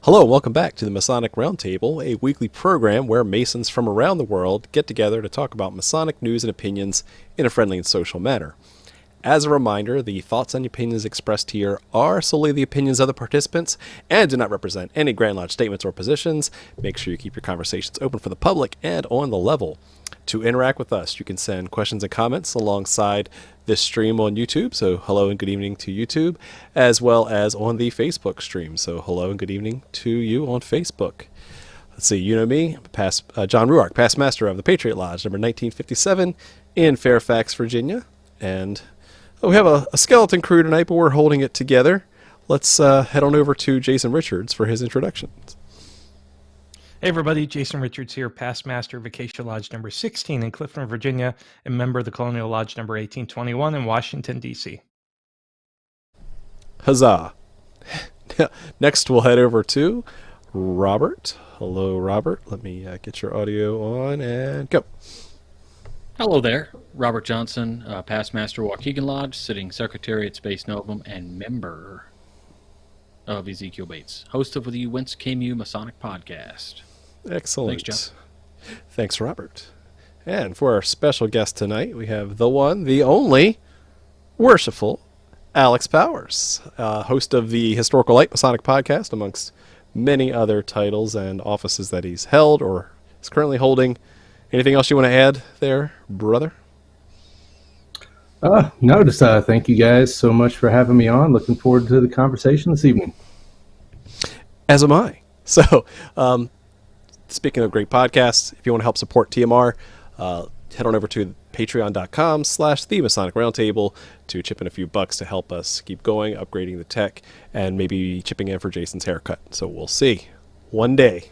Hello, and welcome back to the Masonic Roundtable, a weekly program where Masons from around the world get together to talk about Masonic news and opinions in a friendly and social manner. As a reminder, the thoughts and opinions expressed here are solely the opinions of the participants and do not represent any Grand Lodge statements or positions. Make sure you keep your conversations open for the public and on the level. To interact with us, you can send questions and comments alongside this stream on YouTube. So hello and good evening to YouTube, as well as on the Facebook stream. So hello and good evening to you on Facebook. Let's see, you know me, John Ruark, past master of the Patriot Lodge, number 1957 in Fairfax, Virginia. And we have a skeleton crew tonight, but we're holding it together. Let's head on over to Jason Richards for his introduction. Hey everybody, Jason Richards here, past master of Acacia Lodge number 16 in Clifton, Virginia, and member of the Colonial Lodge number 1821 in Washington, D.C. Huzzah. Next, we'll head over to Robert. Hello, Robert. Let me get your audio on and go. Hello there. Robert Johnson, past master of Waukegan Lodge, sitting secretary at Space Novum, and member of Ezekiel Bates, host of the Whence Came You Masonic podcast. Excellent. Thanks, John. Thanks, Robert. And for our special guest tonight, we have the one, the only, worshipful Alex Powers, host of the Historical Light Masonic podcast, amongst many other titles and offices that he's held or is currently holding. Anything else you want to add there, brother? No, just thank you guys so much for having me on. Looking forward to the conversation this evening. As am I. So, speaking of great podcasts, if you want to help support TMR, head on over to patreon.com/the Masonic Roundtable to chip in a few bucks to help us keep going, upgrading the tech, and maybe chipping in for Jason's haircut. So we'll see. One day.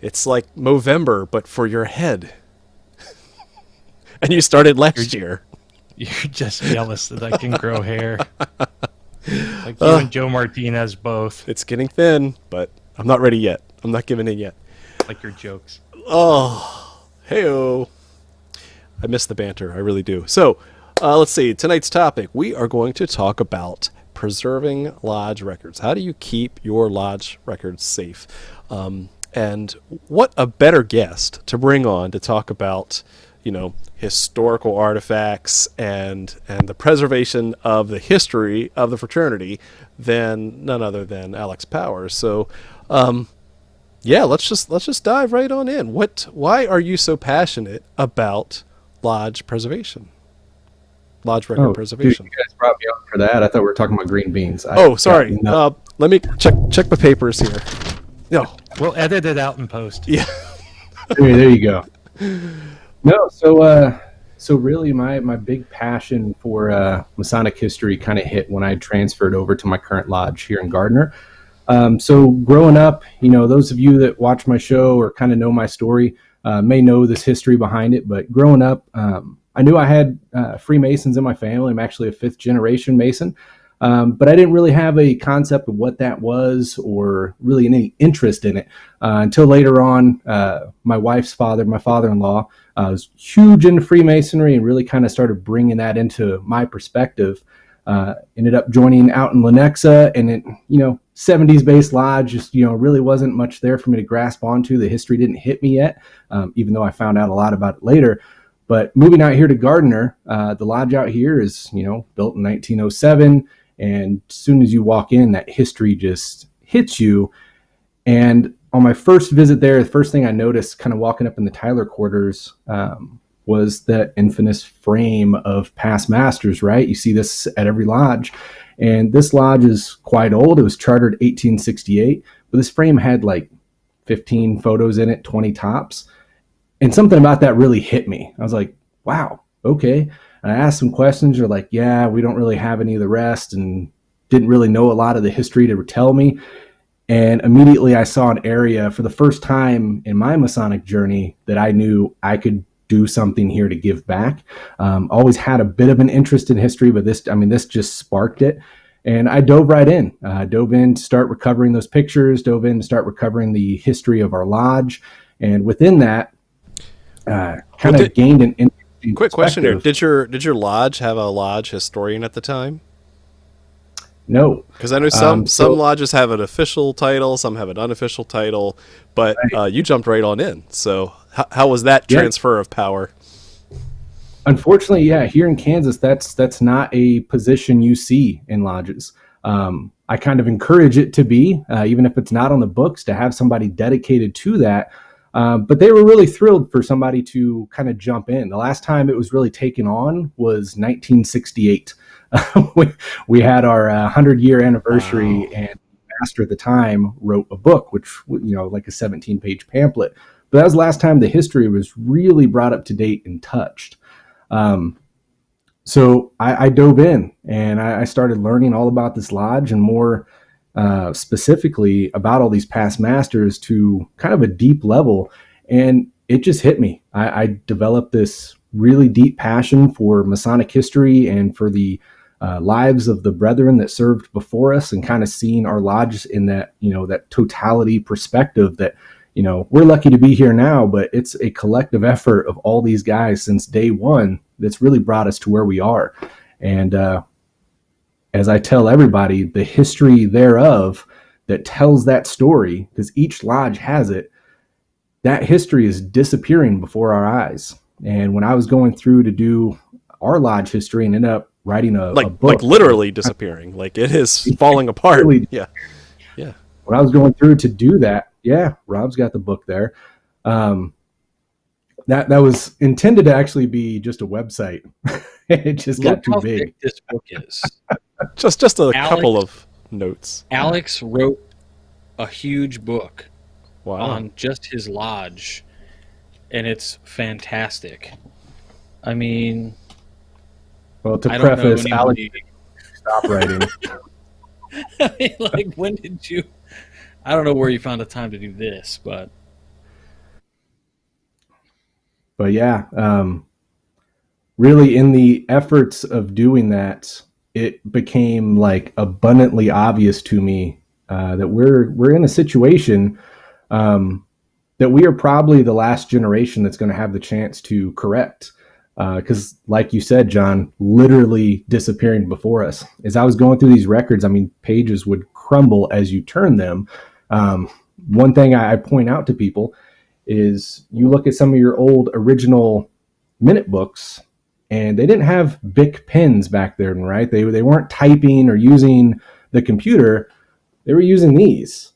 It's like Movember, but for your head. And you started last year. You're just jealous that I can grow hair. Like you and Joe Martinez both. It's getting thin, but I'm not ready yet. I'm not giving in yet. Like your jokes. Oh, hey-o. I miss the banter. I really do. So, let's see. Tonight's topic, we are going to talk about preserving lodge records. How do you keep your lodge records safe? And what a better guest to bring on to talk about, historical artifacts and the preservation of the history of the fraternity than none other than Alex Powers. So, let's just dive right on in. Why are you so passionate about lodge preservation? Lodge record preservation. Dude, you guys brought me on for that. I thought we were talking about green beans. Sorry. Let me check my papers here. No. We'll edit it out in post. Yeah. There you go. No, so really my big passion for Masonic history kind of hit when I transferred over to my current lodge here in Gardner. So growing up, those of you that watch my show or kind of know my story may know this history behind it. But growing up, I knew I had Freemasons in my family. I'm actually a fifth generation Mason. But I didn't really have a concept of what that was or really any interest in it until later on. My wife's father, my father-in-law, was huge into Freemasonry and really kind of started bringing that into my perspective. Ended up joining out in Lenexa, and it, 70s based lodge, just, really wasn't much there for me to grasp onto. The history didn't hit me yet, even though I found out a lot about it later. But moving out here to Gardner, the lodge out here is, built in 1907. And as soon as you walk in, that history just hits you. And on my first visit there, the first thing I noticed kind of walking up in the Tyler quarters was that infamous frame of past masters, right? You see this at every lodge. And this lodge is quite old. It was chartered 1868. But this frame had like 15 photos in it, 20 tops. And something about that really hit me. I was like, wow, okay. And I asked some questions. They're like, yeah, we don't really have any of the rest, and didn't really know a lot of the history to tell me. And immediately I saw an area for the first time in my Masonic journey that I knew I could do something here to give back. Always had a bit of an interest in history, but this just sparked it. And I dove right in. Dove in to start recovering those pictures, dove in to start recovering the history of our lodge. And within that, kind of gained an quick question here. Did your lodge have a lodge historian at the time? No. Because I know some lodges have an official title, some have an unofficial title, but you jumped right on in. So how was that transfer of power? Unfortunately, yeah, here in Kansas, that's not a position you see in lodges. I kind of encourage it to be, even if it's not on the books, to have somebody dedicated to that. But they were really thrilled for somebody to kind of jump in. The last time it was really taken on was 1968. We had our 100-year anniversary, and the master at the time wrote a book, which, like a 17-page pamphlet. But that was the last time the history was really brought up to date and touched. So I dove in and I started learning all about this lodge and more specifically about all these past masters to kind of a deep level. And it just hit me. I developed this really deep passion for Masonic history and for the lives of the brethren that served before us, and kind of seeing our lodge in that, that totality perspective that, we're lucky to be here now, but it's a collective effort of all these guys since day one that's really brought us to where we are. And as I tell everybody, the history thereof that tells that story, because each lodge has it, that history is disappearing before our eyes. And when I was going through to do our lodge history and ended up writing a book. Like literally disappearing. Like it is falling apart. Yeah. Yeah. When I was going through to do that, yeah, Rob's got the book there. That was intended to actually be just a website. It just got too big. Thick this book is. just a couple of notes. Alex wrote a huge book Wow. on just his lodge, and it's fantastic. I mean, Well, to preface, Alex, stop writing. I mean, like, when did you? I don't know where you found the time to do this, but yeah, really in the efforts of doing that, it became like abundantly obvious to me that we're in a situation that we are probably the last generation that's going to have the chance to correct. Because like you said, John, literally disappearing before us. As I was going through these records, I mean, pages would crumble as you turn them. One thing I point out to people is you look at some of your old original minute books, and they didn't have Bic pens back then, right? They weren't typing or using the computer. They were using these.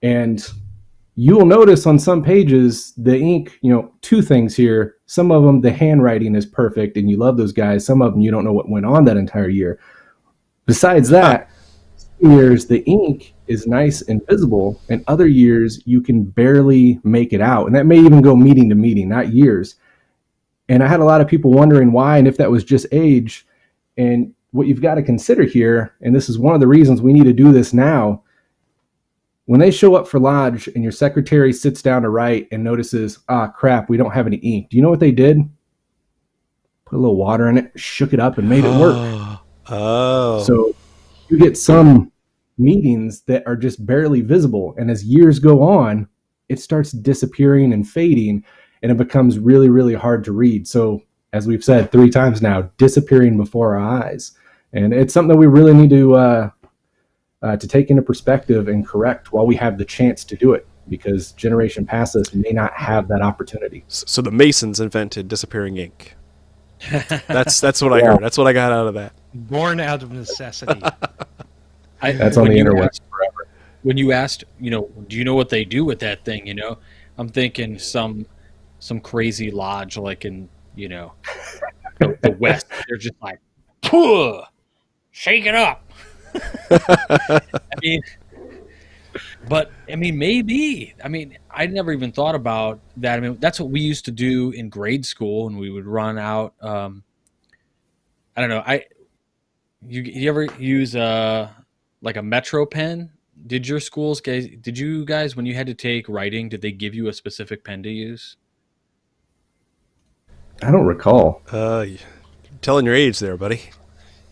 And you will notice on some pages, the ink, two things here. Some of them, the handwriting is perfect and you love those guys. Some of them, you don't know what went on that entire year. Besides that, some years, the ink is nice and visible, and other years, you can barely make it out. And that may even go meeting to meeting, not years. And I had a lot of people wondering why, and if that was just age. And what you've got to consider here, and this is one of the reasons we need to do this now, when they show up for lodge and your secretary sits down to write and notices, crap, we don't have any ink. Do you know what they did? Put a little water in it, shook it up, and made it work. Oh. So you get some meetings that are just barely visible. And as years go on, it starts disappearing and fading, and it becomes really, really hard to read. So as we've said 3 times now, disappearing before our eyes. And it's something that we really need to take into perspective and correct while we have the chance to do it, because generation past us may not have that opportunity. So the Masons invented disappearing ink. That's what I heard. That's what I got out of that. Born out of necessity. That's on the interwebs forever. When you asked, do you know what they do with that thing? I'm thinking some crazy lodge like in, the West. They're just like, "Puh, shake it up." Maybe. I never even thought about that. That's what we used to do in grade school, and we would run out. I don't know. You ever use like a Metro pen? Did your schools guys? Did you guys, when you had to take writing, did they give you a specific pen to use? I don't recall. You're telling your age there, buddy.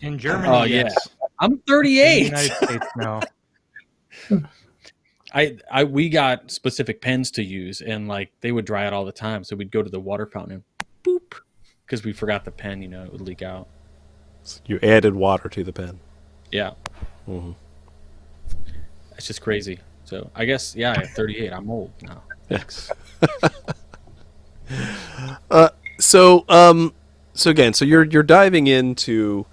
In Germany, yes. Yeah. I'm 38. In the United States, no. We got specific pens to use, and like they would dry out all the time. So we'd go to the water fountain and boop, because we forgot the pen. It would leak out. You added water to the pen. Yeah. Mm-hmm. It's just crazy. So I guess, yeah, at 38, I'm old now. Thanks. So again, so you're diving into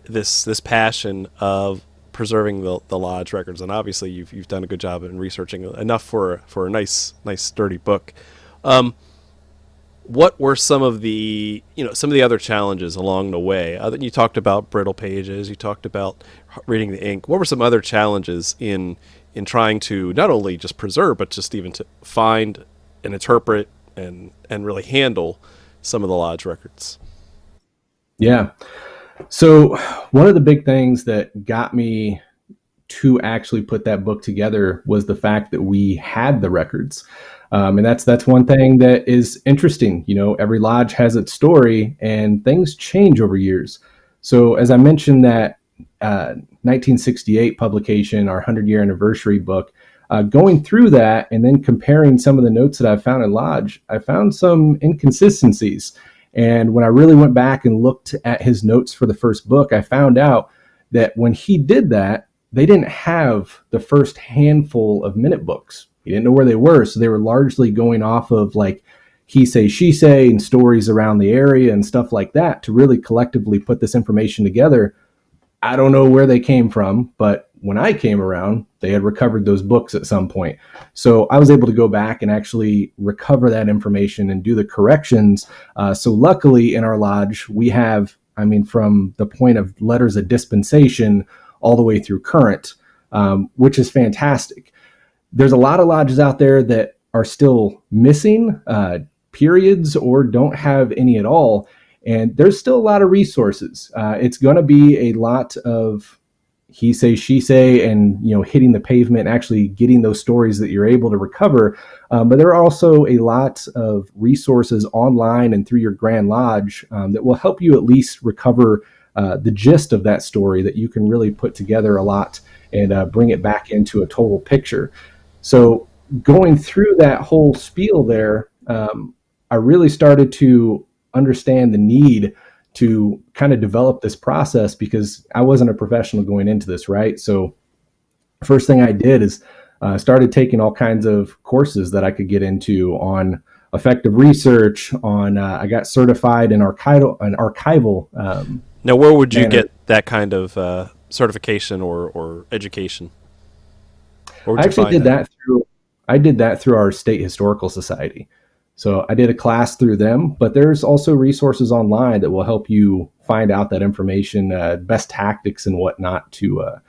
this passion of preserving the lodge records, and obviously you've done a good job in researching enough for a nice sturdy book. What were some of the other challenges along the way? You talked about brittle pages, you talked about reading the ink. What were some other challenges in trying to not only just preserve, but just even to find and interpret and really handle some of the lodge records? Yeah. So one of the big things that got me to actually put that book together was the fact that we had the records. And that's one thing that is interesting. You know, every lodge has its story and things change over years. So as I mentioned, that 1968 publication, our 100-year anniversary book, going through that and then comparing some of the notes that I found in lodge, I found some inconsistencies. And when I really went back and looked at his notes for the first book, I found out that when he did that, they didn't have the first handful of minute books. He didn't know where they were. So they were largely going off of like he say, she say, and stories around the area and stuff like that to really collectively put this information together. I don't know where they came from, but when I came around, they had recovered those books at some point. So I was able to go back and actually recover that information and do the corrections. So luckily in our lodge, we have, from the point of letters of dispensation all the way through current, which is fantastic. There's a lot of lodges out there that are still missing periods or don't have any at all. And there's still a lot of resources. It's going to be a lot of he say, she say, and hitting the pavement, actually getting those stories that you're able to recover. But there are also a lot of resources online and through your Grand Lodge that will help you at least recover the gist of that story, that you can really put together a lot and bring it back into a total picture. So going through that whole spiel there, I really started to understand the need to kind of develop this process because I wasn't a professional going into this, right? So first thing I did is started taking all kinds of courses that I could get into on effective research, on I got certified in archival. Now, where would you get that kind of certification or education? I actually did that through our state historical society. So I did a class through them, but there's also resources online that will help you find out that information, best tactics and whatnot to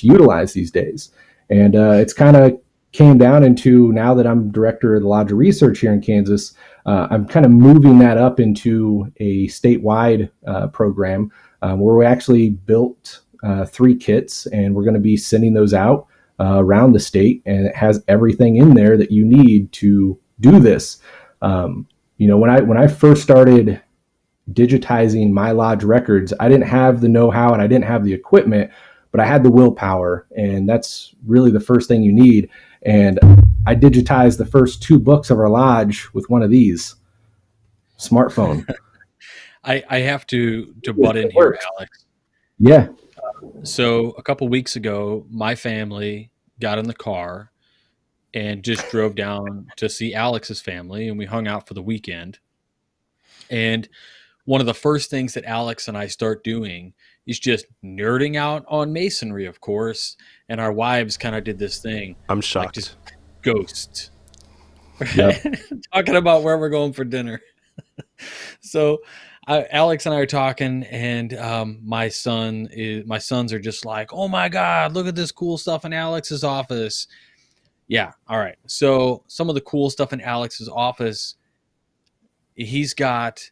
utilize these days. And it's kind of came down into, now that I'm director of the Lodge of Research here in Kansas, I'm kind of moving that up into a statewide program where we actually built 3 kits, and we're going to be sending those out around the state, and it has everything in there that you need to do this. When I first started digitizing my lodge records, I didn't have the know-how and I didn't have the equipment, but I had the willpower, and that's really the first thing you need. And I digitized the first 2 books of our lodge with one of these smartphone. I have to butt in here, Alex. Yeah. So a couple weeks ago, my family got in the car and just drove down to see Alex's family, and we hung out for the weekend. And one of the first things that Alex and I start doing is just nerding out on masonry, of course. And our wives kind of did this thing. I'm shocked. Like just ghosts. Yep. Talking about where we're going for dinner. So Alex and I are talking, and my sons are just like, oh my God, look at this cool stuff in Alex's office. Yeah. All right. So some of the cool stuff in Alex's office, he's got,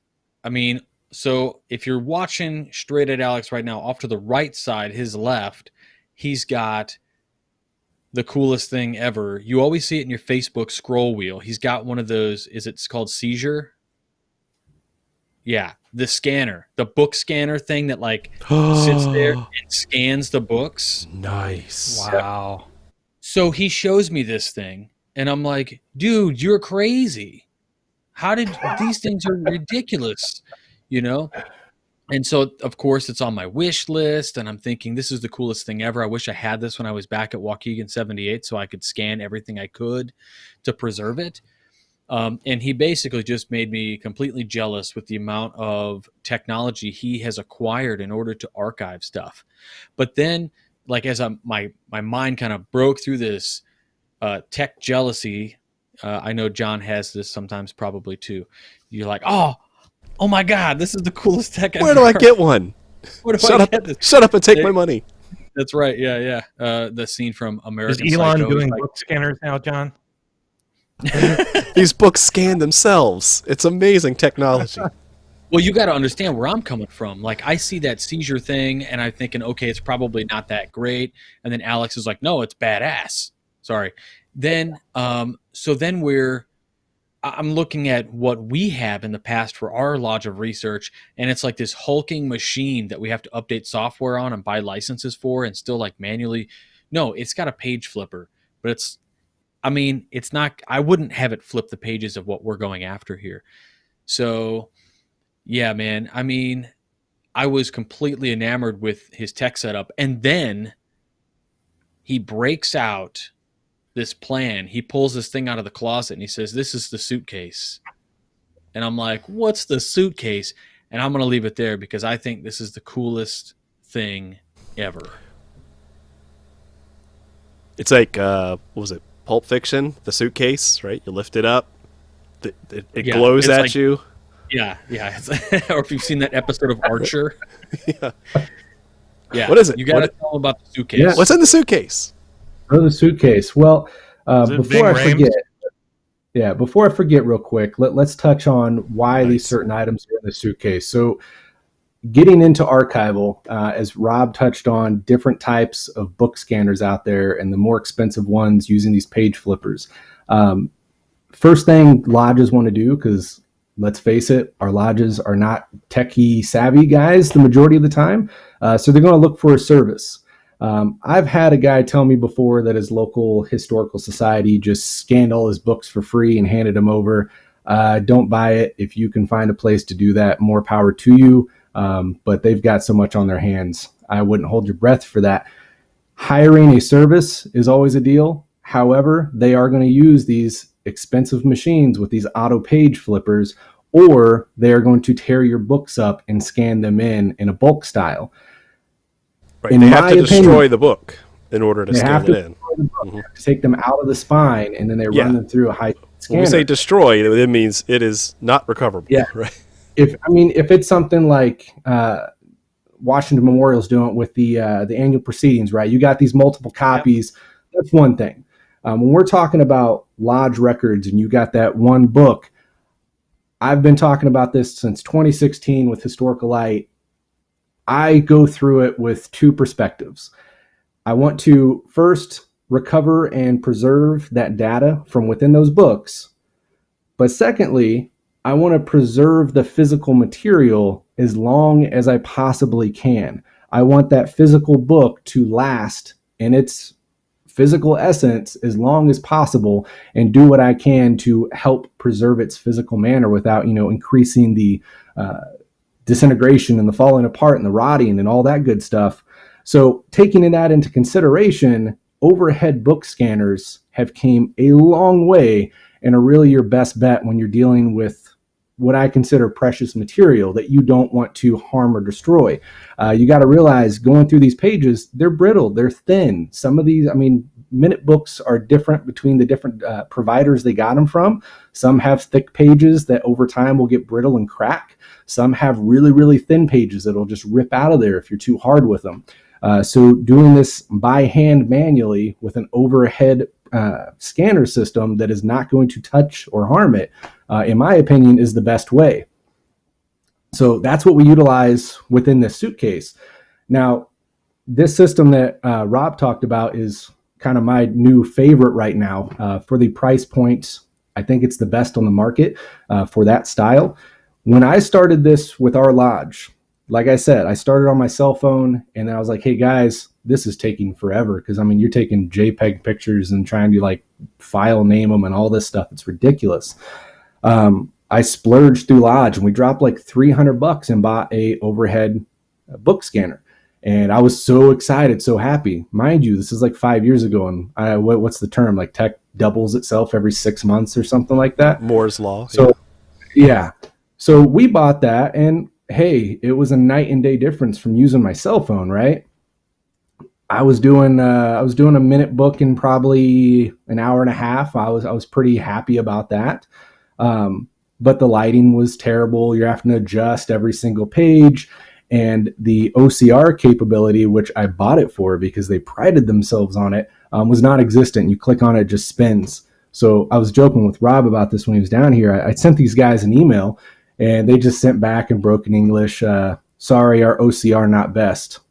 so if you're watching straight at Alex right now, off to the right side, his left, he's got the coolest thing ever. You always see it in your Facebook scroll wheel. He's got one of those, it's called Seizure? Yeah. The scanner, the book scanner thing that sits there and scans the books. Nice. Wow. So he shows me this thing, and I'm like, dude, you're crazy. How did these things are ridiculous, And so, of course, it's on my wish list, and I'm thinking this is the coolest thing ever. I wish I had this when I was back at Waukegan 78 so I could scan everything I could to preserve it. And he basically just made me completely jealous with the amount of technology he has acquired in order to archive stuff. But then, like, as my mind kind of broke through this tech jealousy, I know John has this sometimes probably too. You're like, oh my God, this is the coolest tech ever. Where do I get one? Where do I get this? Shut up and take my money. That's right. Yeah. The scene from American Is Elon Psycho. doing book scanners now, John? These books scan themselves. It's amazing technology. Well, you got to understand where I'm coming from. Like, I see that seizure thing, and I'm thinking, okay, it's probably not that great. And then Alex is like, no, it's badass. Sorry. Then, so then I'm looking at what we have in the past for our Lodge of Research, and it's like this hulking machine that we have to update software on and buy licenses for, and still like manually. No, it's got a page flipper, but it's not. I wouldn't have it flip the pages of what we're going after here. So, yeah, man. I mean, I was completely enamored with his tech setup, and then he breaks out this plan. He pulls this thing out of the closet and he says, "This is the suitcase." And I'm like, "What's the suitcase?" And I'm going to leave it there because I think this is the coolest thing ever. It's like, what was it? Pulp Fiction, the suitcase, right? You lift it up. It glows at you. Yeah. Or if you've seen that episode of Archer. Yeah. What is it? You got to tell them about the suitcase. Yeah. What's in the suitcase? Oh, the suitcase. Well, before I forget real quick, let's touch on why these certain items are in the suitcase. So getting into archival, as Rob touched on, different types of book scanners out there and the more expensive ones using these page flippers. First thing lodges want to do, because let's face it, our lodges are not techie savvy guys the majority of the time. So they're going to look for a service. I've had a guy tell me before that his local historical society just scanned all his books for free and handed them over. Don't buy it. If you can find a place to do that, more power to you. But they've got so much on their hands. I wouldn't hold your breath for that. Hiring a service is always a deal. However, they are going to use these expensive machines with these auto page flippers, or they are going to tear your books up and scan them in a bulk style. Right. They have to destroy the book in order to scan it in. Mm-hmm. Take them out of the spine, and then they run them through a high scanner. When we say destroy, it means it is not recoverable. Yeah. Right. If it's something like Washington Memorial's doing with the annual proceedings, right? You got these multiple copies. Yep. That's one thing. When we're talking about lodge records and you got that one book, I've been talking about this since 2016 with Historical Light. I go through it with two perspectives. I want to first recover and preserve that data from within those books. But secondly, I want to preserve the physical material as long as I possibly can. I want that physical book to last in its physical essence as long as possible and do what I can to help preserve its physical manner without, increasing the disintegration and the falling apart and the rotting and all that good stuff. So taking that into consideration, overhead book scanners have came a long way and are really your best bet when you're dealing with what I consider precious material that you don't want to harm or destroy. You got to realize going through these pages, they're brittle, they're thin. Some of these, minute books are different between the different providers they got them from. Some have thick pages that over time will get brittle and crack. Some have really, really thin pages that'll just rip out of there if you're too hard with them. So doing this by hand manually with an overhead scanner system that is not going to touch or harm it, in my opinion, is the best way. So that's what we utilize within this suitcase. Now, this system that Rob talked about is kind of my new favorite right now. For the price point, I think it's the best on the market for that style. When I started this with our lodge, like I said, I started on my cell phone and then I was like, hey guys, this is taking forever. Cause you're taking JPEG pictures and trying to file name them and all this stuff. It's ridiculous. I splurged through Lodge and we dropped like $300 and bought a overhead book scanner. And I was so excited, so happy. Mind you, this is like 5 years ago, and what's the term? Like tech doubles itself every 6 months or something like that. Moore's law. So yeah. So we bought that, and hey, it was a night and day difference from using my cell phone, right? I was doing a minute book in probably an hour and a half. I was pretty happy about that. But the lighting was terrible. You're having to adjust every single page. And the OCR capability, which I bought it for because they prided themselves on it, was not existent. You click on it, it just spins. So I was joking with Rob about this when he was down here. I sent these guys an email, and they just sent back in broken English, sorry, our OCR not best.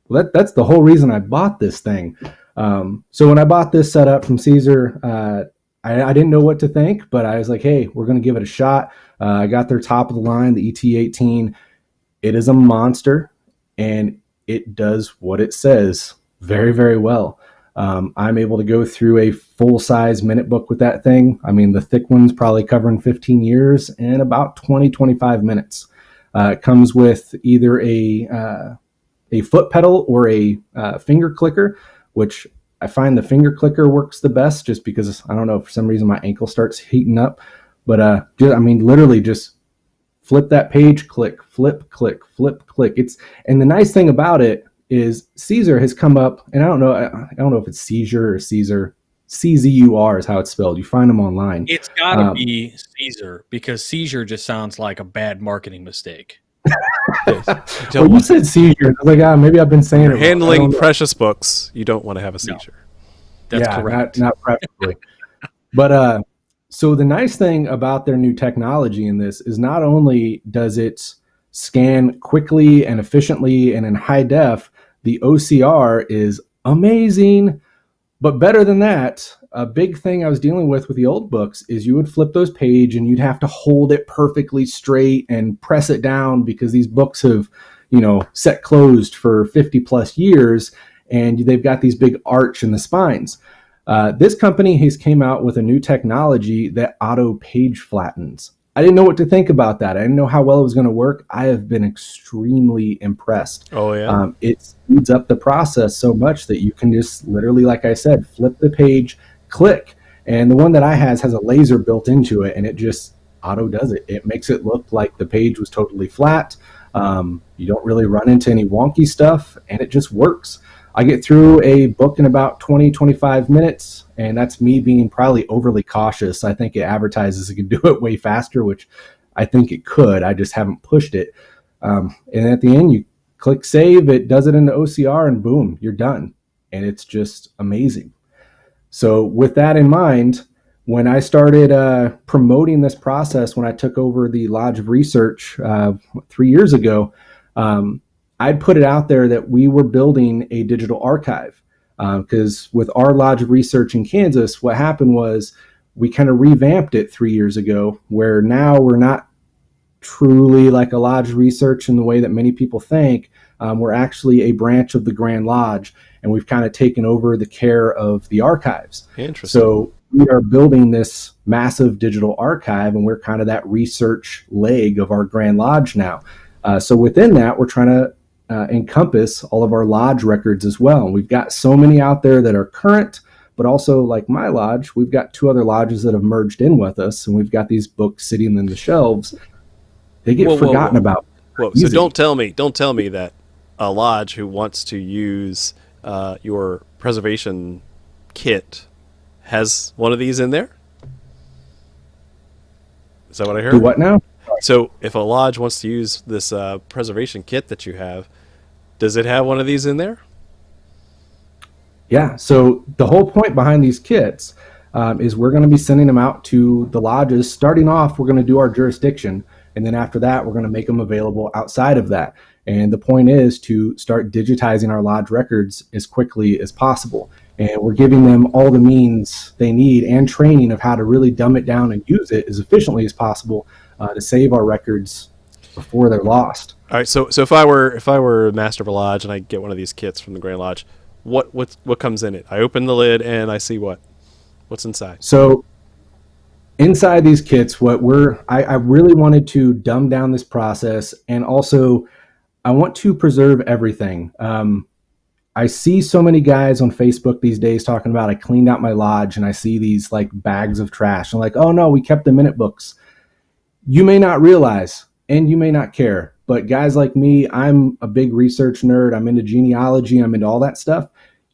Well, that's the whole reason I bought this thing. So when I bought this setup from Caesar, I didn't know what to think, but I was like, hey, we're going to give it a shot. I got their top of the line, the ET18. It is a monster, and it does what it says very, very well. I'm able to go through a full-size minute book with that thing. I mean, the thick one's probably covering 15 years in about 20, 25 minutes. It comes with either a foot pedal or a finger clicker, which I find the finger clicker works the best just because, I don't know, for some reason my ankle starts heating up. But literally just flip that page, click, flip, click, flip, click. And the nice thing about it is Caesar has come up, and I don't know if it's Seizure or Caesar. CZUR is how it's spelled. You find them online. It's got to be Caesar, because seizure just sounds like a bad marketing mistake. Well, you said seizure. I was like, maybe I've been saying it. Handling precious books, you don't want to have a seizure. No, that's correct. Not preferably. But so the nice thing about their new technology in this is not only does it scan quickly and efficiently and in high def, the OCR is amazing. But better than that, a big thing I was dealing with the old books is you would flip those pages and you'd have to hold it perfectly straight and press it down because these books have, set closed for 50 plus years, and they've got these big arch in the spines. This company has came out with a new technology that auto page flattens. I didn't know what to think about that. I didn't know how well it was going to work. I have been extremely impressed. Oh, yeah. It speeds up the process so much that you can just literally, like I said, flip the page, click. And the one that I has a laser built into it, and it just auto does it. It makes it look like the page was totally flat. You don't really run into any wonky stuff, and it just works. I get through a book in about 20, 25 minutes, and that's me being probably overly cautious. I think it advertises it can do it way faster, which I think it could. I just haven't pushed it. And at the end, you click save, it does it in the OCR, and boom, you're done. And it's just amazing. So with that in mind, when I started promoting this process, when I took over the Lodge of Research 3 years ago, I'd put it out there that we were building a digital archive because with our Lodge of Research in Kansas, what happened was we kind of revamped it 3 years ago, where now we're not truly like a Lodge of Research in the way that many people think. We're actually a branch of the Grand Lodge, and we've kind of taken over the care of the archives. Interesting. So we are building this massive digital archive, and we're kind of that research leg of our Grand Lodge now. So within that, we're trying to encompass all of our lodge records as well. And we've got so many out there that are current, but also like my lodge, we've got 2 other lodges that have merged in with us, and we've got these books sitting in the shelves. They get forgotten about. So don't tell me that a lodge who wants to use your preservation kit has one of these in there? Is that what I heard? Do what now? So if a lodge wants to use this preservation kit that you have, does it have one of these in there? Yeah. So the whole point behind these kits is we're going to be sending them out to the lodges. Starting off, we're going to do our jurisdiction. And then after that, we're going to make them available outside of that. And the point is to start digitizing our lodge records as quickly as possible. And we're giving them all the means they need and training of how to really dumb it down and use it as efficiently as possible to save our records before they're lost. All right. So if I were a master of a lodge and I get one of these kits from the Grand Lodge, what comes in it? I open the lid and I see what's inside. So inside these kits, I really wanted to dumb down this process, and also I want to preserve everything. I see so many guys on Facebook these days talking about, I cleaned out my lodge, and I see these like bags of trash. I'm like, oh no, we kept the minute books. You may not realize, and you may not care, but guys like me, I'm a big research nerd. I'm into genealogy. I'm into all that stuff.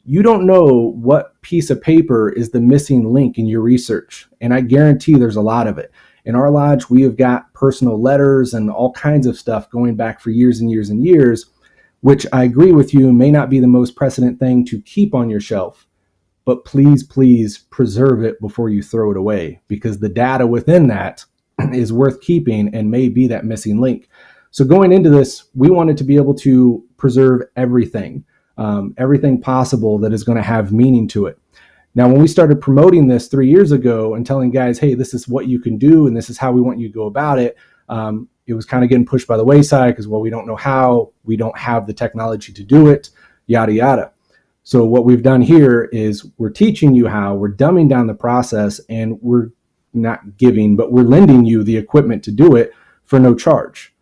You don't know what piece of paper is the missing link in your research. And I guarantee there's a lot of it. In our lodge, we have got personal letters and all kinds of stuff going back for years and years and years, which I agree with you may not be the most precedent thing to keep on your shelf. But please, please preserve it before you throw it away, because the data within that is worth keeping and may be that missing link. So going into this, we wanted to be able to preserve everything. Everything possible that is going to have meaning to it. Now, when we started promoting this 3 years ago and telling guys, hey, this is what you can do and this is how we want you to go about it, it was kind of getting pushed by the wayside because, well, we don't know how, we don't have the technology to do it, yada, yada. So what we've done here is we're teaching you how, we're dumbing down the process, and we're not giving, but we're lending you the equipment to do it for no charge.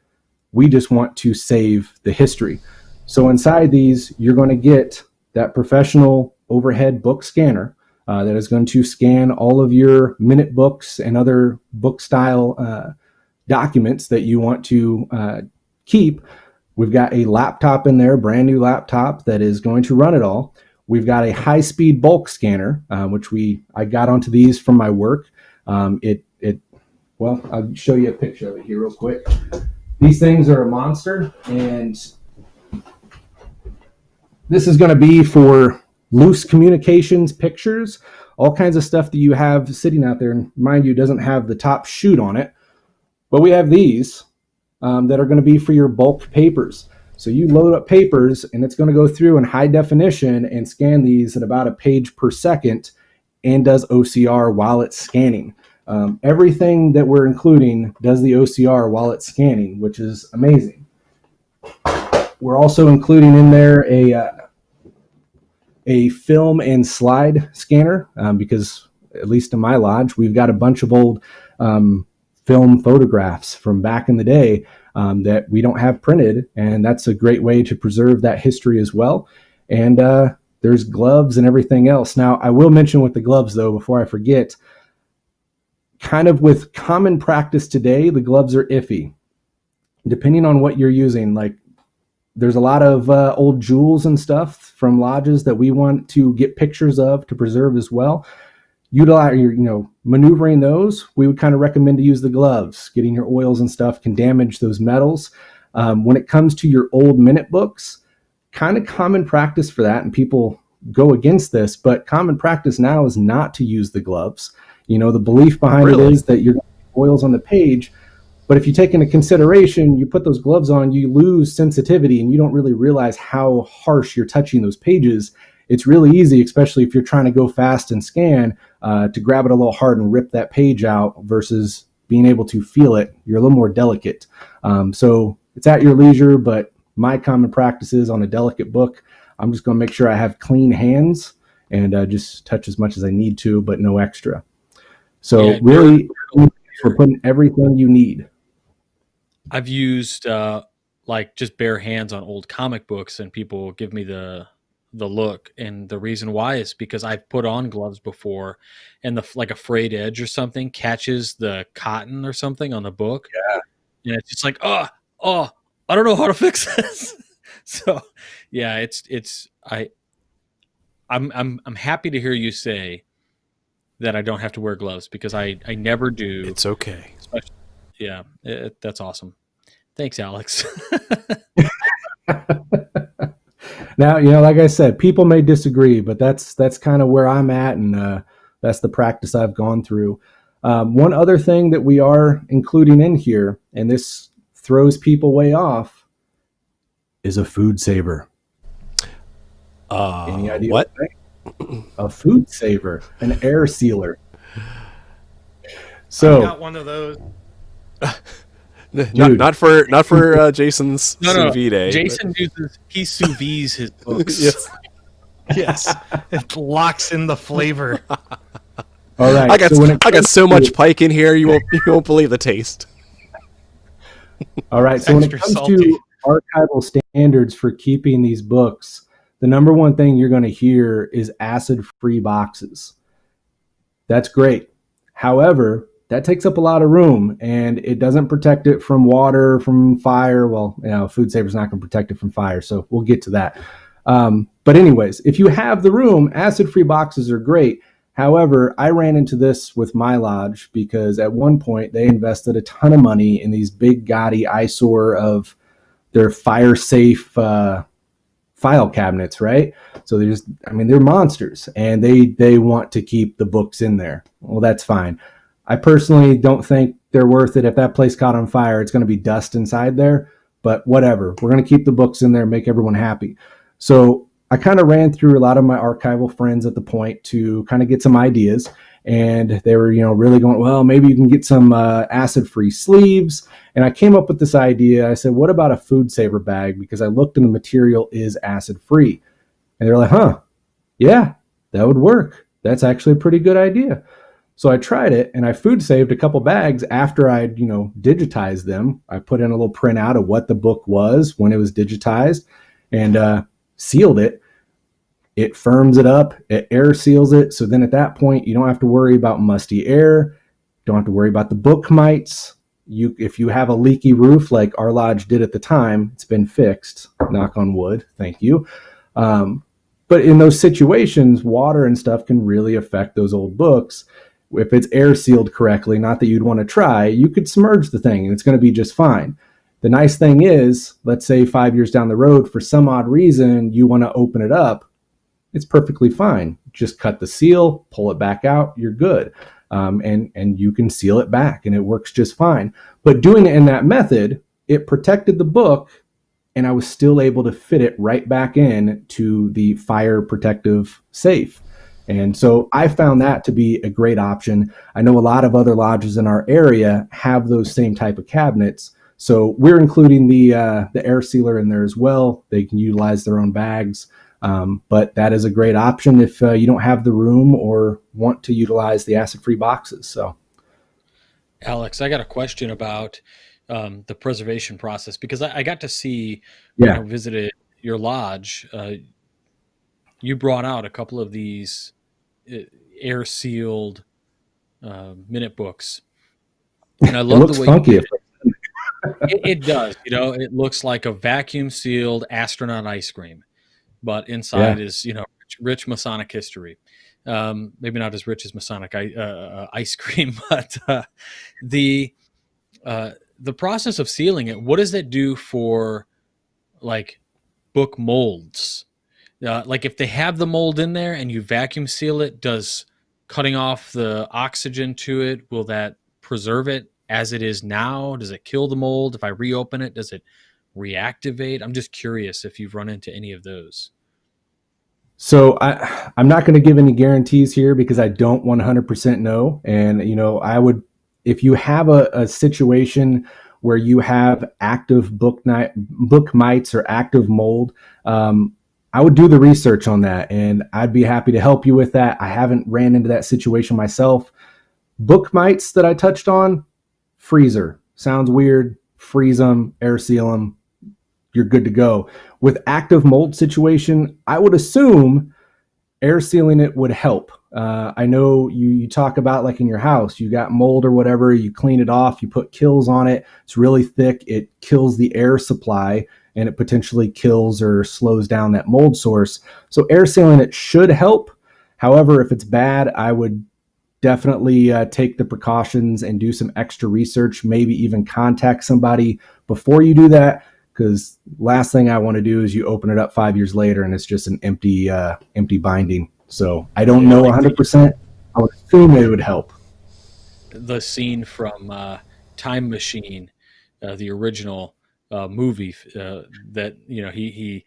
We just want to save the history. So inside these, you're going to get that professional overhead book scanner that is going to scan all of your minute books and other book style documents that you want to keep. We've got a laptop in there, brand new laptop that is going to run it all. We've got a high-speed bulk scanner, which I got onto these from my work. Well, I'll show you a picture of it here real quick. These things are a monster, and this is going to be for loose communications, pictures, all kinds of stuff that you have sitting out there. And mind you, it doesn't have the top chute on it, but we have these that are going to be for your bulk papers. So you load up papers, and it's going to go through in high definition and scan these at about a page per second, and does OCR while it's scanning. Everything that we're including does the OCR while it's scanning, which is amazing. We're also including in there a film and slide scanner because, at least in my lodge, we've got a bunch of old film photographs from back in the day that we don't have printed, and that's a great way to preserve that history as well. And there's gloves and everything else. Now, I will mention with the gloves, though, before I forget, kind of with common practice today, the gloves are iffy. Depending on what you're using, like there's a lot of old jewels and stuff from lodges that we want to get pictures of to preserve as well. Maneuvering those, we would kind of recommend to use the gloves. Getting your oils and stuff can damage those metals. When it comes to your old minute books, kind of common practice for that, and people go against this, but common practice now is not to use the gloves. The belief behind it is that you're going to get oils on the page, but if you take into consideration, you put those gloves on, you lose sensitivity, and you don't really realize how harsh you're touching those pages. It's really easy, especially if you're trying to go fast and scan, to grab it a little hard and rip that page out versus being able to feel it. You're a little more delicate. So it's at your leisure, but my common practices on a delicate book, I'm just going to make sure I have clean hands and just touch as much as I need to, but no extra. So yeah, really, we're putting everything you need. I've used just bare hands on old comic books, and people give me the look, and the reason why is because I've put on gloves before, and a frayed edge or something catches the cotton or something on the book. Yeah, and it's just like, oh, I don't know how to fix this. So yeah, I'm happy to hear you say that I don't have to wear gloves, because I never do. It's okay. Yeah, that's awesome. Thanks, Alex. Now, like I said, people may disagree, but that's kind of where I'm at, and that's the practice I've gone through. One other thing that we are including in here, and this throws people way off, is a food saver. Any idea what? A food saver, an air sealer. So I got one of those. Not for Jason's sous vide. Jason he sous vides his books. Yes. Yes, it locks in the flavor. All right. I got so when it I got comes so to- much pike in here, you won't believe the taste. All right. So when it Extra comes salty. to archival standards for keeping these books, the number one thing you're going to hear is acid-free boxes. That's great. However, that takes up a lot of room and it doesn't protect it from water, from fire. Well, Food Saver's not going to protect it from fire, so we'll get to that. But anyways, if you have the room, acid-free boxes are great. However, I ran into this with my lodge because at one point they invested a ton of money in these big gaudy eyesore of their fire-safe file cabinets, right? So they're monsters and they want to keep the books in there. Well, that's fine. I personally don't think they're worth it. If that place caught on fire, it's going to be dust inside there, but whatever. We're going to keep the books in there, make everyone happy. So I kind of ran through a lot of my archival friends at the point to kind of get some ideas. And they were, really going, well, maybe you can get some acid-free sleeves. And I came up with this idea. I said, what about a Food Saver bag? Because I looked and the material is acid-free. And they're like, huh, yeah, that would work. That's actually a pretty good idea. So I tried it and I food saved a couple bags after I'd, digitized them. I put in a little printout of what the book was when it was digitized and sealed it. It firms it up, it air seals it. So then at that point, you don't have to worry about musty air. Don't have to worry about the book mites. If you have a leaky roof like our lodge did at the time, it's been fixed, knock on wood, thank you. But in those situations, water and stuff can really affect those old books. If it's air sealed correctly, not that you'd want to try, you could submerge the thing and it's going to be just fine. The nice thing is, let's say 5 years down the road, for some odd reason, you want to open it up, it's perfectly fine. Just cut the seal, pull it back out, you're good. And you can seal it back and it works just fine. But doing it in that method, it protected the book and I was still able to fit it right back in to the fire protective safe. And so I found that to be a great option. I know a lot of other lodges in our area have those same type of cabinets. So we're including the air sealer in there as well. They can utilize their own bags. But that is a great option if you don't have the room or want to utilize the acid-free boxes. So, Alex, I got a question about the preservation process because I got to see when I visited your lodge. You brought out a couple of these air sealed minute books, and I love the way funky. you did it. It does. It looks like a vacuum sealed astronaut ice cream, but inside is rich Masonic history. Maybe not as rich as Masonic ice cream, but the process of sealing it. What does that do for like book molds? Like if they have the mold in there and you vacuum seal it, does cutting off the oxygen to it, will that preserve it as it is now? Does it kill the mold? If I reopen it, does it reactivate? I'm just curious if you've run into any of those. So I'm not going to give any guarantees here because I don't 100% know. And, I would, if you have a situation where you have active book mites or active mold, I would do the research on that and I'd be happy to help you with that. I haven't ran into that situation myself. Book mites that I touched on, freezer. Sounds weird. Freeze them, air seal them. You're good to go. With active mold situation, I would assume air sealing it would help. I know you talk about like in your house, you got mold or whatever, you clean it off, you put kills on it. It's really thick. It kills the air supply and it potentially kills or slows down that mold source. So air sealing it should help. However, if it's bad, I would definitely take the precautions and do some extra research, maybe even contact somebody before you do that. Because last thing I want to do is you open it up 5 years later and it's just an empty binding. So I don't know 100%. I would assume it would help. The scene from Time Machine, the original movie, that he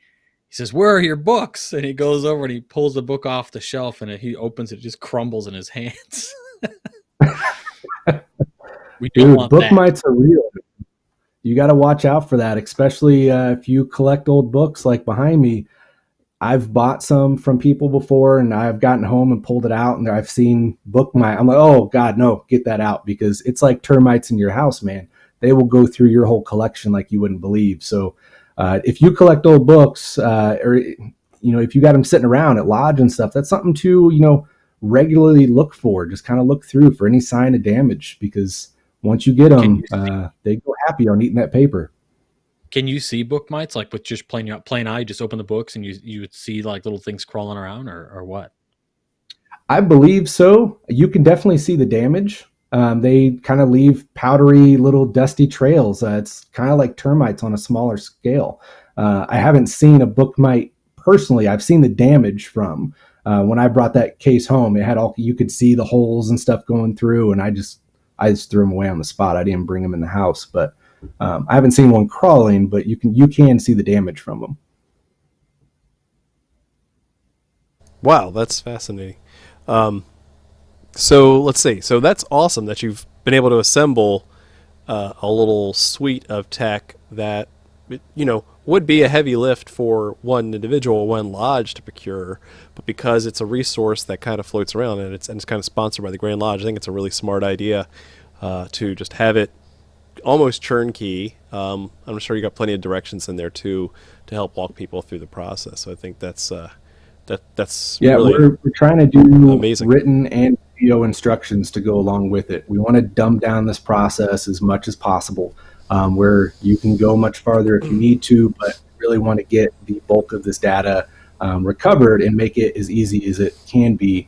says, "Where are your books?" And he goes over and he pulls the book off the shelf and he opens it, it just crumbles in his hands. We don't want book that. mites are real. You got to watch out for that, especially if you collect old books like behind me. I've bought some from people before, and I've gotten home and pulled it out, and I've seen I'm like, oh God, no, get that out, because it's like termites in your house, man. They will go through your whole collection like you wouldn't believe. So if you collect old books, or if you got them sitting around at lodge and stuff, that's something to regularly look for. Just kind of look through for any sign of damage, because once you get them, they go happy on eating that paper. Can you see book mites, like with just plain eye? Just open the books and you would see like little things crawling around, or what? I believe so. You can definitely see the damage. They kind of leave powdery little dusty trails. It's kind of like termites on a smaller scale. I haven't seen a book mite personally. I've seen the damage from when I brought that case home. It had you could see the holes and stuff going through, and I just threw them away on the spot. I didn't bring them in the house, but I haven't seen one crawling, but you can see the damage from them. Wow, that's fascinating. So let's see. So that's awesome that you've been able to assemble a little suite of tech that would be a heavy lift for one individual, one lodge to procure, but because it's a resource that kind of floats around and it's kind of sponsored by the Grand Lodge, I think it's a really smart idea to just have it almost turnkey. I'm sure you got plenty of directions in there too to help walk people through the process. So I think that's really we're trying to do amazing written and video instructions to go along with it. We want to dumb down this process as much as possible, where you can go much farther if you need to, but really want to get the bulk of this data recovered and make it as easy as it can be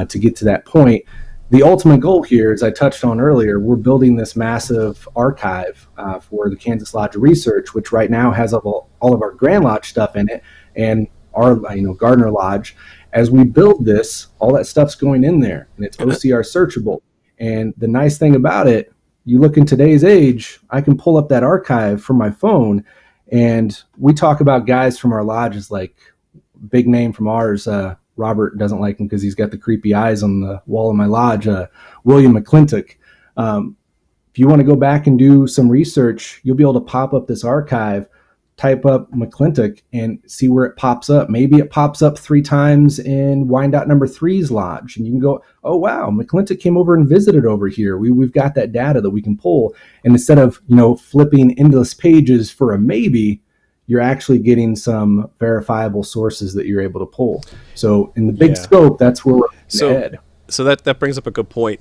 to get to that point. The ultimate goal here, as I touched on earlier, we're building this massive archive for the Kansas Lodge of Research, which right now has all of our Grand Lodge stuff in it, and our Gardner Lodge. As we build this, all that stuff's going in there, and it's OCR searchable. And the nice thing about it, you look in today's age, I can pull up that archive from my phone, and we talk about guys from our lodges, like big name from ours, Robert doesn't like him because he's got the creepy eyes on the wall of my lodge, William McClintock. If you want to go back and do some research, you'll be able to pop up this archive, type up McClintock, and see where it pops up. Maybe it pops up 3 times in Wyandotte number 3's lodge, and you can go, oh wow, McClintock came over and visited over here. We've got that data that we can pull, and instead of flipping endless pages for a maybe, you're actually getting some verifiable sources that you're able to pull. So in the big scope, that's where we're headed. So that brings up a good point.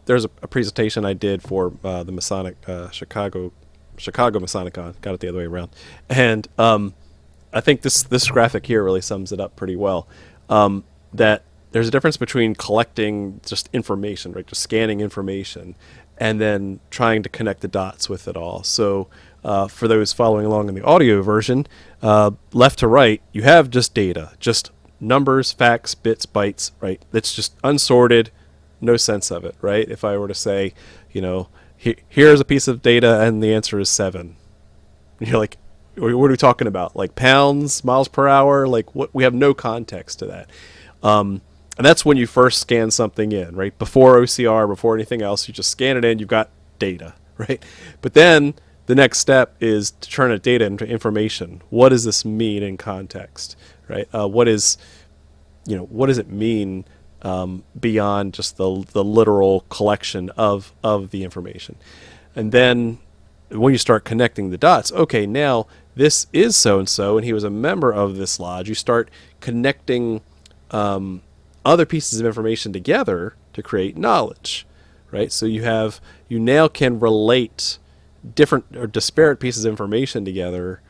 There's a presentation I did for the Masonic Chicago Masonicon. Got it the other way around. And I think this graphic here really sums it up pretty well. That there's a difference between collecting just information, right, just scanning information, and then trying to connect the dots with it all. So for those following along in the audio version, left to right, you have just data, just numbers, facts, bits, bytes, right? That's just unsorted, no sense of it, right? If I were to say, here's a piece of data and the answer is 7. And you're like, what are we talking about? Like pounds, miles per hour? Like what? We have no context to that. And that's when you first scan something in, right? Before OCR, before anything else, you just scan it in, you've got data, right? But then the next step is to turn that data into information. What does this mean in context, right? What does it mean beyond just the literal collection of the information? And then when you start connecting the dots, okay, now this is so-and-so, and he was a member of this lodge. You start connecting other pieces of information together to create knowledge, right? So you now can relate different or disparate pieces of information together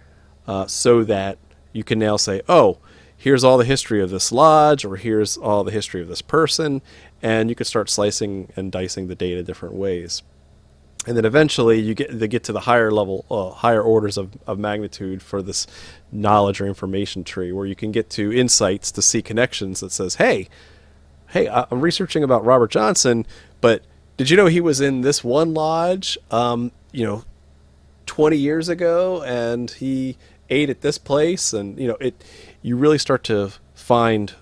so that you can now say, oh, here's all the history of this lodge, or here's all the history of this person, and you can start slicing and dicing the data different ways. And then eventually you get to the higher level, higher orders of magnitude for this knowledge or information tree, where you can get to insights to see connections that says, hey, I'm researching about Robert Johnson, but did you know he was in this one lodge, 20 years ago, and he ate at this place? And you really start to find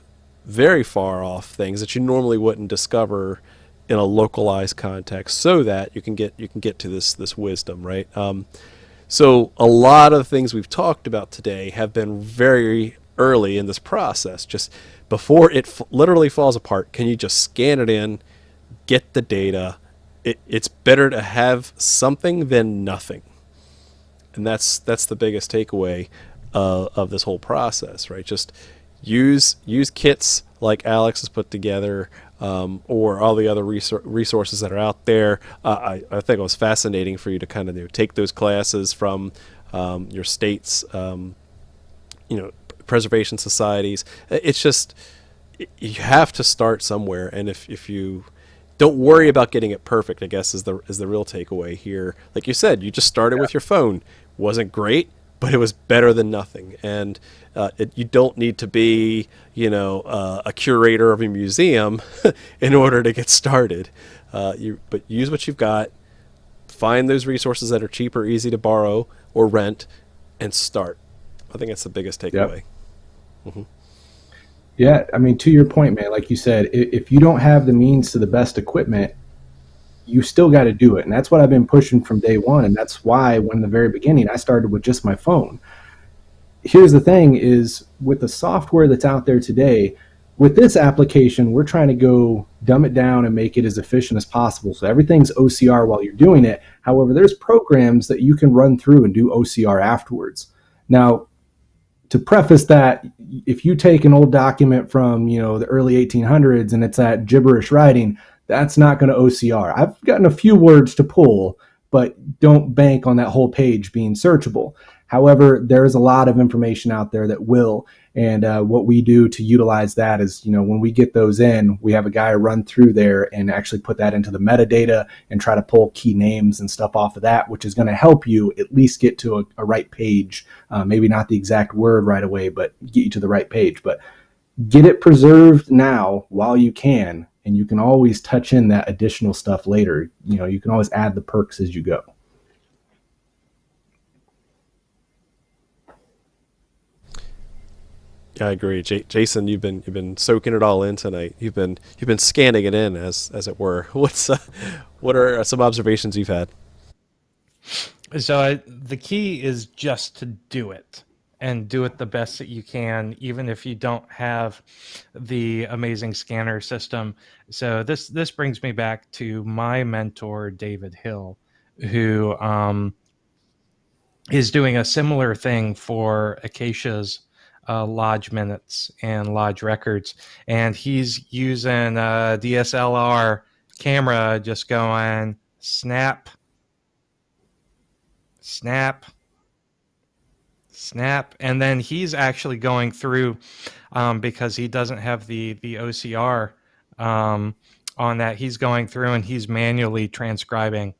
very far off things that you normally wouldn't discover in a localized context, so that you can get to this wisdom, right? So a lot of the things we've talked about today have been very early in this process, just before it literally falls apart. Can you just scan it in, get the data? It's better to have something than nothing, and that's the biggest takeaway of this whole process, right? Just use kits like Alex has put together, or all the other resources that are out there. I think it was fascinating for you to kind of take those classes from your state's preservation societies. It's just, you have to start somewhere, and if you don't worry about getting it perfect, I guess is the real takeaway here. Like you said, you just started with your phone. Wasn't great, but it was better than nothing. And you don't need to be, a curator of a museum in order to get started. But use what you've got. Find those resources that are cheap or easy to borrow or rent, and start. I think that's the biggest takeaway. Yep. Mm-hmm. Yeah, I mean, to your point, man, like you said, if you don't have the means to the best equipment, you still got to do it. And that's what I've been pushing from day one. And that's why, when in the very beginning, I started with just my phone. Here's the thing is, with the software that's out there today, with this application, we're trying to go dumb it down and make it as efficient as possible. So everything's OCR while you're doing it. However, there's programs that you can run through and do OCR afterwards. Now, to preface that, if you take an old document from, the early 1800s and it's that gibberish writing, that's not going to OCR. I've gotten a few words to pull, but don't bank on that whole page being searchable. However, there's a lot of information out there that will. And what we do to utilize that is, when we get those in, we have a guy run through there and actually put that into the metadata and try to pull key names and stuff off of that, which is going to help you at least get to a right page. Maybe not the exact word right away, but get you to the right page. But get it preserved now while you can, and you can always touch in that additional stuff later. You can always add the perks as you go. I agree, Jason. You've been soaking it all in tonight. You've been scanning it in, as it were. What are some observations you've had? So the key is just to do it, and do it the best that you can, even if you don't have the amazing scanner system. So this brings me back to my mentor, David Hill, who is doing a similar thing for Acacia's lodge minutes and lodge records, and he's using a DSLR camera, just going snap, snap, snap, and then he's actually going through, because he doesn't have the OCR on that. He's going through and he's manually transcribing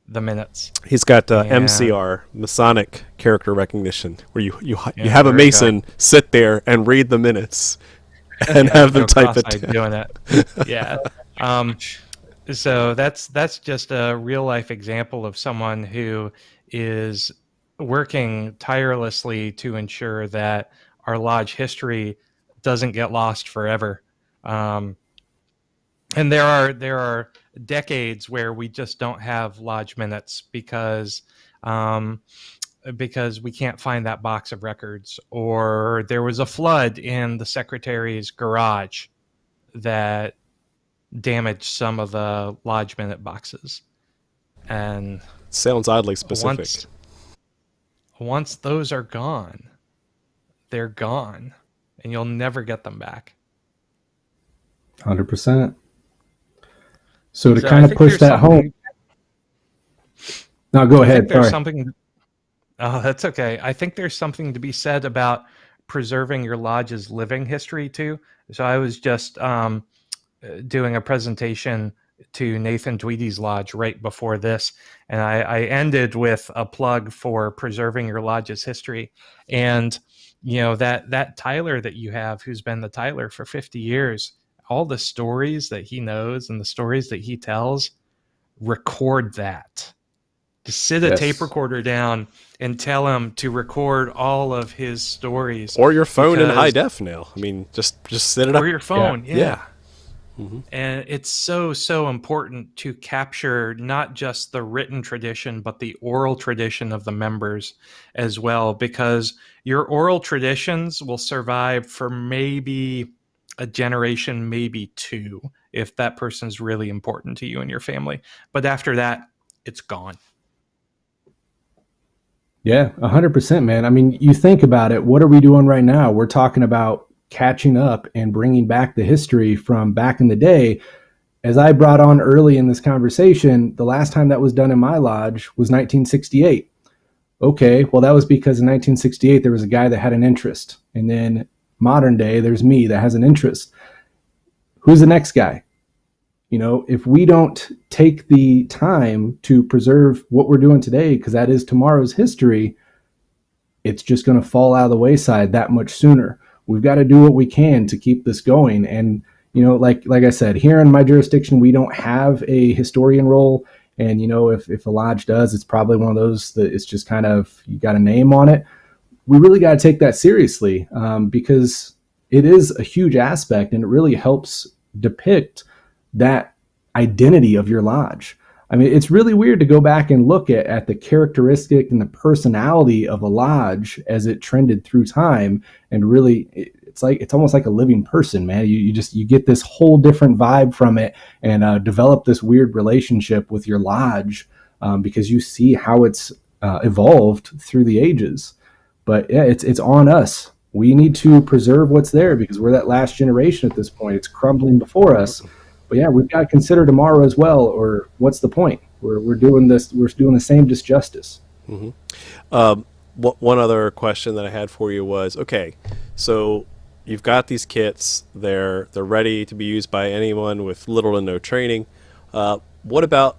the minutes. He's got MCR, Masonic character recognition, where you have a Mason sit there and read the minutes and have them type it down. Doing it. Yeah. So that's just a real life example of someone who is working tirelessly to ensure that our lodge history doesn't get lost forever. And there are decades where we just don't have lodge minutes because we can't find that box of records, or there was a flood in the secretary's garage that damaged some of the lodge minute boxes. And sounds oddly specific. Once those are gone, they're gone, and you'll never get them back. 100%. So to kind of push that home. No, go ahead. Sorry. Oh, that's okay. I think there's something to be said about preserving your lodge's living history too. So I was just doing a presentation to Nathan Tweedy's lodge right before this, and I ended with a plug for preserving your lodge's history. And that Tyler that you have, who's been the Tyler for 50 years, all the stories that he knows and the stories that he tells, record that. Just sit a tape recorder down and tell him to record all of his stories. Or your phone in high def now. I mean, just set it up. Or your phone, yeah. And it's so important to capture not just the written tradition, but the oral tradition of the members as well, because your oral traditions will survive for maybe a generation, maybe two, if that person's really important to you and your family. But after that, it's gone. Yeah, 100%, man. I mean, you think about it, what are we doing right now? We're talking about catching up and bringing back the history from back in the day. As I brought on early in this conversation, the last time that was done in my lodge was 1968. Okay, well, that was because in 1968, there was a guy that had an interest. And then modern day, there's me that has an interest. Who's the next guy? You know, if we don't take the time to preserve what we're doing today, because that is tomorrow's history, it's just going to fall out of the wayside that much sooner. We've got to do what we can to keep this going. And, you know, like I said, here in my jurisdiction, we don't have a historian role. And, you know, if a lodge does, it's probably one of those that it's just kind of, you got a name on it. We really got to take that seriously because it is a huge aspect and it really helps depict that identity of your lodge. I mean, it's really weird to go back and look at the characteristic and the personality of a lodge as it trended through time. And really, it's almost like a living person, man. You get this whole different vibe from it and develop this weird relationship with your lodge because you see how it's evolved through the ages. But yeah, it's on us. We need to preserve what's there because we're that last generation at this point. It's crumbling before us. But yeah, we've got to consider tomorrow as well, or what's the point? We're doing this. We're doing the same disjustice. One other question that I had for you was, okay, so you've got these kits. They're ready to be used by anyone with little to no training. What about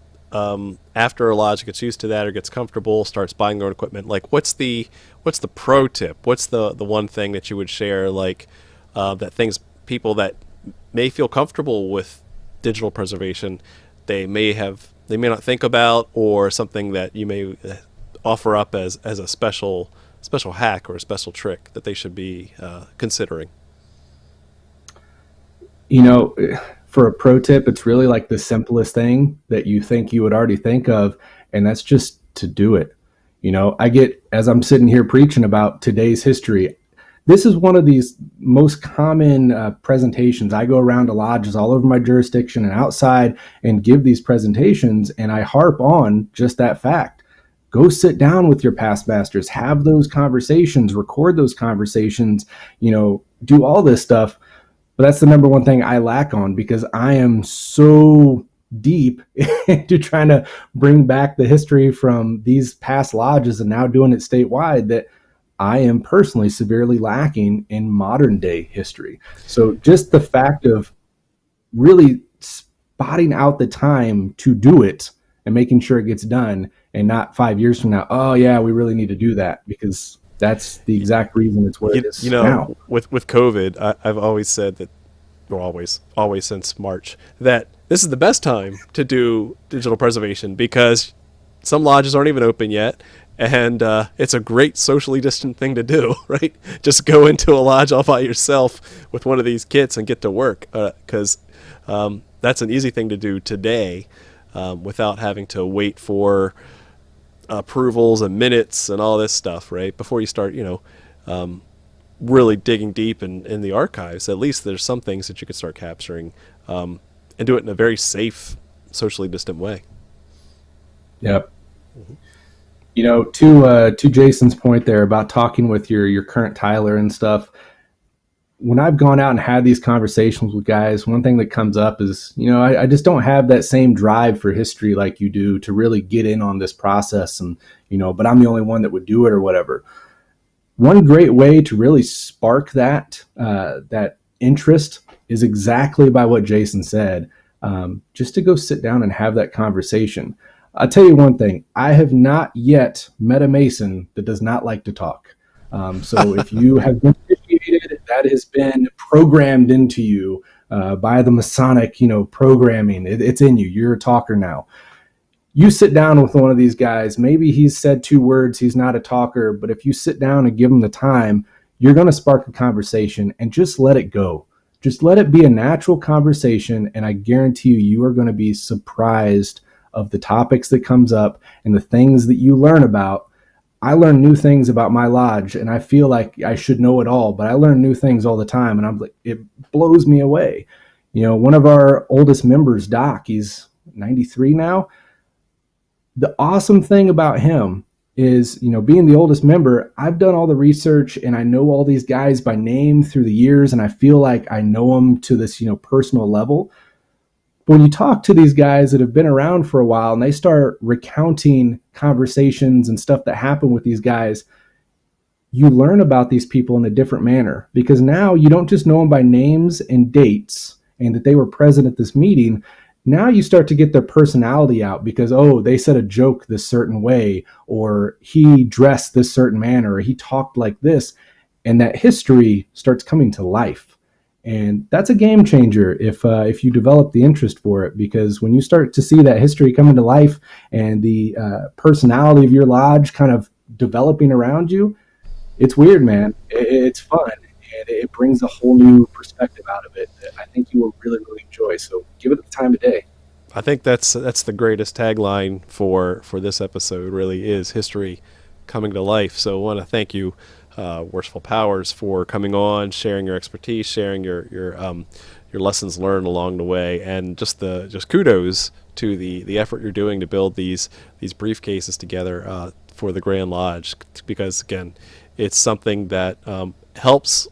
after a lodge gets used to that or gets comfortable, starts buying their own equipment? Like, what's the pro tip? What's the one thing that you would share? Like that people that may feel comfortable with digital preservation, they may not think about, or something that you may offer up as a special hack or a special trick that they should be considering. You know, for a pro tip, it's really like the simplest thing that you think you would already think of, and that's just to do it. You know, as I'm sitting here preaching about today's history, this is one of these most common presentations. I go around to lodges all over my jurisdiction and outside and give these presentations, and I harp on just that fact. Go sit down with your past masters, have those conversations, record those conversations, you know, do all this stuff. But that's the number one thing I lack on because I am so deep into trying to bring back the history from these past lodges and now doing it statewide that I am personally severely lacking in modern day history. So just the fact of really spotting out the time to do it and making sure it gets done and not 5 years from now, oh yeah, we really need to do that, because that's the exact reason it's what it is now. With COVID, I've always said that, or always since March, that this is the best time to do digital preservation because some lodges aren't even open yet. And it's a great socially distant thing to do, right? Just go into a lodge all by yourself with one of these kits and get to work, because that's an easy thing to do today without having to wait for approvals and minutes and all this stuff, right? Before you start, really digging deep in the archives, at least there's some things that you could start capturing and do it in a very safe, socially distant way. Yep. Mm-hmm. You know, to Jason's point there about talking with your current Tyler and stuff, when I've gone out and had these conversations with guys, one thing that comes up is, I just don't have that same drive for history like you do to really get in on this process and, but I'm the only one that would do it or whatever. One great way to really spark that interest is exactly by what Jason said, just to go sit down and have that conversation. I'll tell you one thing. I have not yet met a Mason that does not like to talk. So if you have been initiated, that has been programmed into you by the Masonic, programming. It's in you. You're a talker now. You sit down with one of these guys. Maybe he's said 2 words. He's not a talker. But if you sit down and give him the time, you're going to spark a conversation and just let it go. Just let it be a natural conversation, and I guarantee you are going to be surprised of the topics that comes up and the things that you learn about. I learn new things about my lodge, and I feel like I should know it all, but I learn new things all the time, and I'm like, it blows me away. One of our oldest members, Doc, he's 93 now. The awesome thing about him is, being the oldest member, I've done all the research and I know all these guys by name through the years, and I feel like I know them to this, personal level. When you talk to these guys that have been around for a while and they start recounting conversations and stuff that happened with these guys, you learn about these people in a different manner, because now you don't just know them by names and dates and that they were present at this meeting. Now you start to get their personality out, because, oh, they said a joke this certain way, or he dressed this certain manner, or he talked like this. And that history starts coming to life. And that's a game changer if you develop the interest for it, because when you start to see that history coming to life and the personality of your lodge kind of developing around you, it's weird, man. It's fun. And it brings a whole new perspective out of it that I think you will really, really enjoy. So give it the time of day. I think that's the greatest tagline for this episode. Really is history coming to life. So I want to thank you, Worshipful Powers, for coming on, sharing your expertise, sharing your lessons learned along the way, and just kudos to the effort you're doing to build these briefcases together for the Grand Lodge, because again, it's something that helps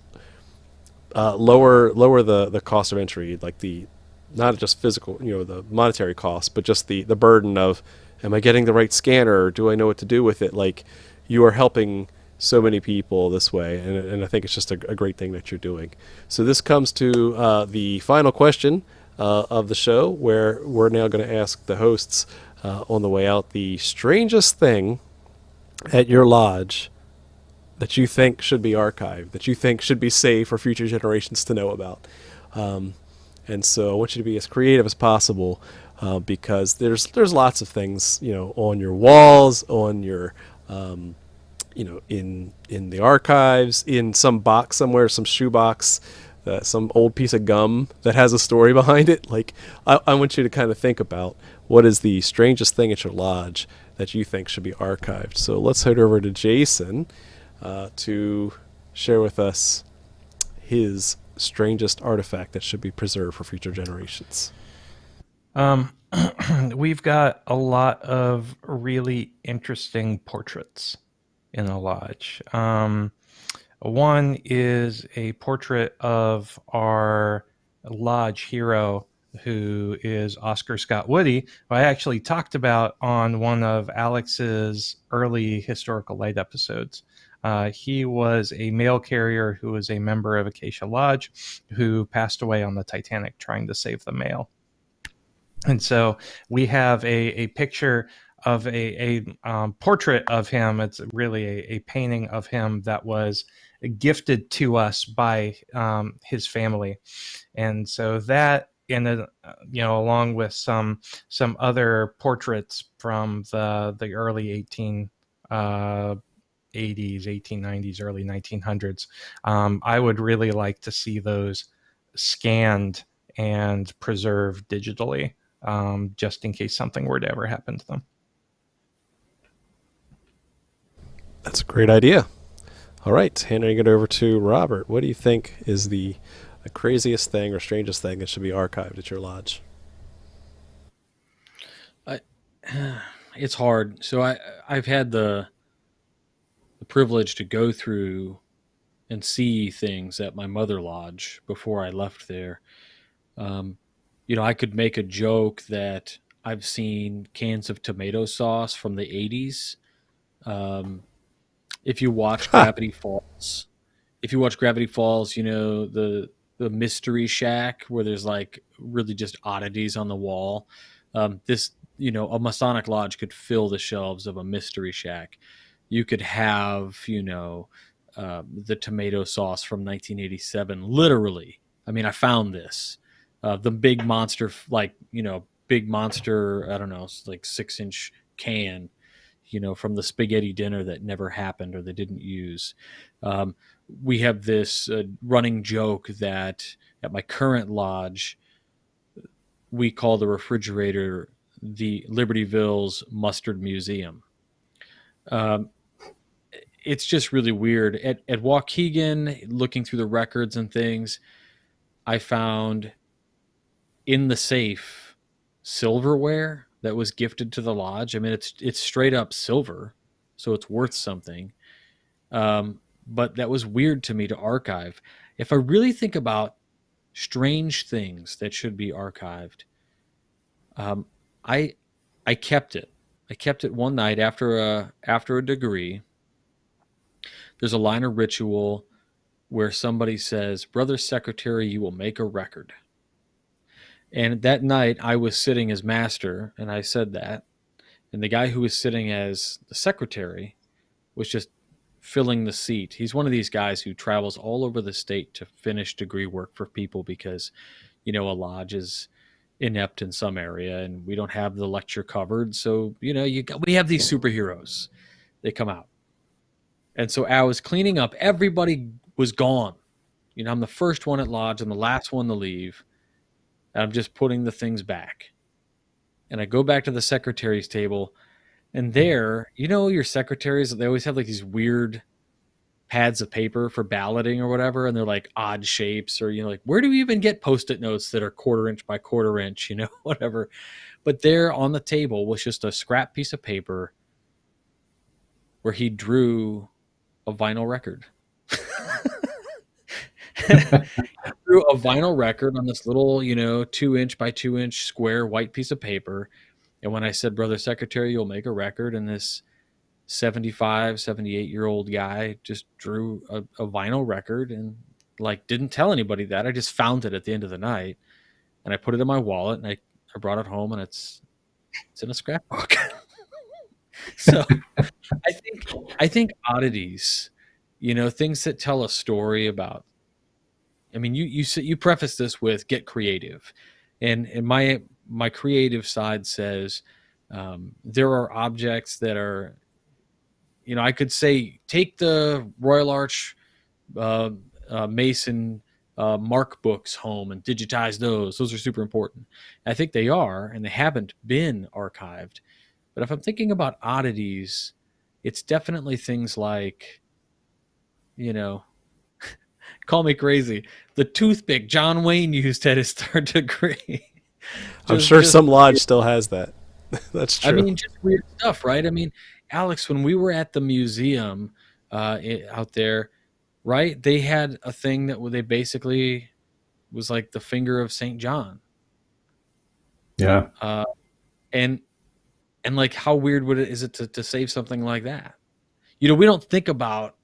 lower the cost of entry, like the not just physical, the monetary cost, but just the burden of, am I getting the right scanner, or do I know what to do with it? Like, you are helping so many people this way, and I think it's just a great thing that you're doing. So this comes to the final question of the show, where we're now going to ask the hosts on the way out the strangest thing at your lodge that you think should be archived, that you think should be saved for future generations to know about. And so I want you to be as creative as possible, because there's lots of things, on your walls, on your, in the archives, in some box somewhere, some shoebox, some old piece of gum that has a story behind it. Like, I want you to kind of think about what is the strangest thing at your lodge that you think should be archived. So let's head over to Jason to share with us his strangest artifact that should be preserved for future generations. We've got a lot of really interesting portraits in the lodge. One is a portrait of our lodge hero, who is Oscar Scott Woody, who I actually talked about on one of Alex's early Historical Light episodes. He was a mail carrier who was a member of Acacia Lodge, who passed away on the Titanic trying to save the mail. And so we have a picture of a portrait of him. It's really a painting of him that was gifted to us by his family. And so that, and along with some other portraits from the early 1880s, 1890s, early 1900s. I would really like to see those scanned and preserved digitally, just in case something were to ever happen to them. That's a great idea. All right, handing it over to Robert. What do you think is the craziest thing or strangest thing that should be archived at your lodge? It's hard. So I've had the privilege to go through and see things at my mother lodge before I left there. I could make a joke that I've seen cans of tomato sauce from the 80s. If you watch Gravity Falls, the Mystery Shack where there's like really just oddities on the wall. A Masonic lodge could fill the shelves of a Mystery Shack. You could have, the tomato sauce from 1987. Literally, I mean, I found this. The big monster, I don't know, like 6-inch can, from the spaghetti dinner that never happened or they didn't use. We have this running joke that at my current lodge, we call the refrigerator the Libertyville's Mustard Museum. It's just really weird. At Waukegan, looking through the records and things, I found in the safe silverware that was gifted to the lodge. I mean, it's straight up silver, so it's worth something. But that was weird to me to archive. If I really think about strange things that should be archived, I kept it. I kept it one night after a degree. There's a line of ritual where somebody says, "Brother Secretary, you will make a record." And that night I was sitting as master, and I said that. And the guy who was sitting as the secretary was just filling the seat. He's one of these guys who travels all over the state to finish degree work for people because, a lodge is inept in some area and we don't have the lecture covered. So, we have these superheroes. They come out. And so I was cleaning up. Everybody was gone. I'm the first one at lodge. I'm the last one to leave. And I'm just putting the things back. And I go back to the secretary's table. And there, your secretaries, they always have like these weird pads of paper for balloting or whatever. And they're like odd shapes or, like, where do we even get Post-it notes that are 1/4 inch by 1/4 inch, whatever. But there on the table was just a scrap piece of paper where he drew a vinyl record. Drew a vinyl record on this little, 2 inch by 2 inch square white piece of paper. And when I said, "Brother Secretary, you'll make a record," and this 75, 78-year-old guy just drew a vinyl record and didn't tell anybody that. I just found it at the end of the night and I put it in my wallet and I brought it home and it's in a scrapbook. So I think oddities, things that tell a story about, you preface this with get creative. And my creative side says there are objects that are, I could say take the Royal Arch Mason mark books home and digitize those. Those are super important. I think they are, and they haven't been archived. But if I'm thinking about oddities, it's definitely things like, call me crazy, the toothpick John Wayne used at his third degree. I'm sure some lodge still has that. That's true. Just weird stuff, right? Alex, when we were at the museum out there, right, they had a thing that they basically was like the finger of St. John. Yeah. And like, how weird is it to save something like that? We don't think about